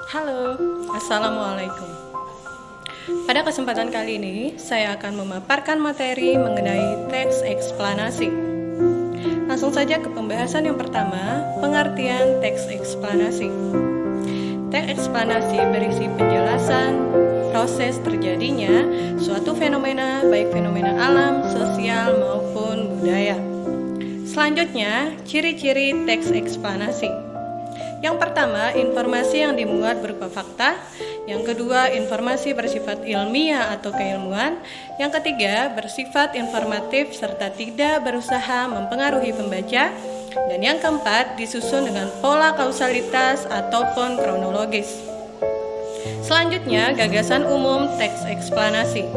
Halo, Assalamualaikum. Pada kesempatan kali ini, saya akan memaparkan materi mengenai teks eksplanasi. Langsung saja ke pembahasan yang pertama, pengertian teks eksplanasi. Teks eksplanasi berisi penjelasan proses terjadinya suatu fenomena, baik fenomena alam, sosial, maupun budaya. Selanjutnya, ciri-ciri teks eksplanasi. Yang pertama, informasi yang dimuat berupa fakta. Yang kedua, informasi bersifat ilmiah atau keilmuan. Yang ketiga, bersifat informatif serta tidak berusaha mempengaruhi pembaca. Dan yang keempat, disusun dengan pola kausalitas ataupun kronologis. Selanjutnya, gagasan umum teks eksplanasi.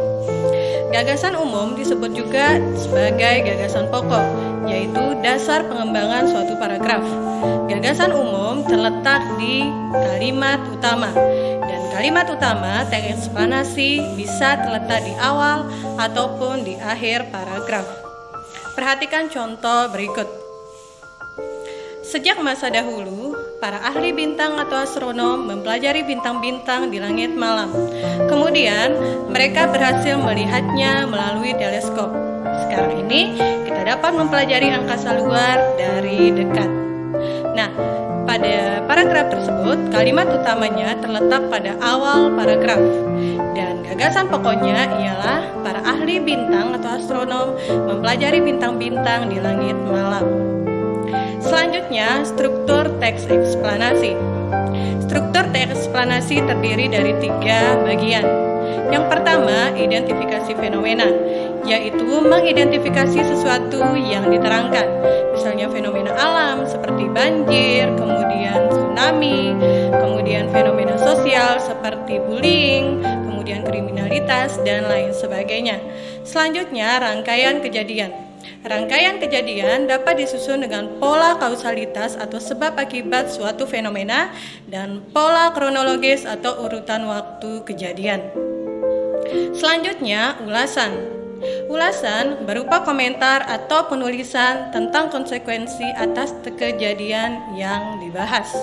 Gagasan umum disebut juga sebagai gagasan pokok, yaitu dasar pengembangan suatu paragraf. Gagasan umum terletak di kalimat utama, dan kalimat utama teks eksplanasi bisa terletak di awal ataupun di akhir paragraf. Perhatikan contoh berikut. Sejak masa dahulu, para ahli bintang atau astronom mempelajari bintang-bintang di langit malam. Kemudian, mereka berhasil melihatnya melalui teleskop. Sekarang ini, kita dapat mempelajari angkasa luar dari dekat. Nah, pada paragraf tersebut, kalimat utamanya terletak pada awal paragraf. Dan gagasan pokoknya ialah para ahli bintang atau astronom mempelajari bintang-bintang di langit malam. Selanjutnya, struktur teks eksplanasi. Struktur teks eksplanasi terdiri dari 3 bagian. Yang pertama, identifikasi fenomena, yaitu mengidentifikasi sesuatu yang diterangkan. Misalnya fenomena alam seperti banjir, kemudian tsunami, kemudian fenomena sosial seperti bullying, kemudian kriminalitas, dan lain sebagainya. Selanjutnya, rangkaian kejadian. Rangkaian kejadian dapat disusun dengan pola kausalitas atau sebab akibat suatu fenomena dan pola kronologis atau urutan waktu kejadian. Selanjutnya, ulasan. Ulasan berupa komentar atau penulisan tentang konsekuensi atas kejadian yang dibahas.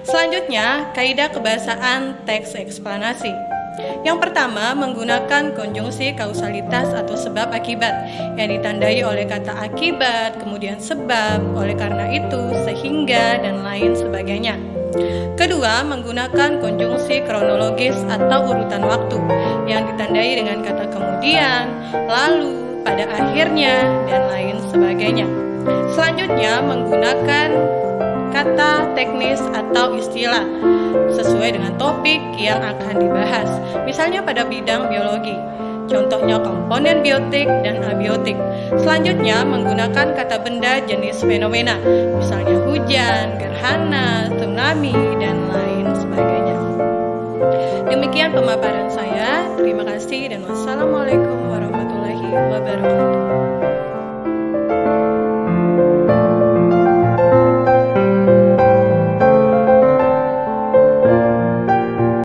Selanjutnya, kaidah kebahasaan teks eksplanasi. Yang pertama, menggunakan konjungsi kausalitas atau sebab akibat yang ditandai oleh kata akibat, kemudian sebab, oleh karena itu, sehingga, dan lain sebagainya. Kedua, menggunakan konjungsi kronologis atau urutan waktu yang ditandai dengan kata kemudian, lalu, pada akhirnya, dan lain sebagainya. Selanjutnya, menggunakan kata teknis atau istilah sesuai dengan topik yang akan dibahas. Misalnya pada bidang biologi, contohnya komponen biotik dan abiotik. Selanjutnya, menggunakan kata benda jenis fenomena, misalnya hujan, gerhana, tsunami, dan lain sebagainya. Demikian pemaparan saya. Terima kasih dan wassalamualaikum warahmatullahi wabarakatuh.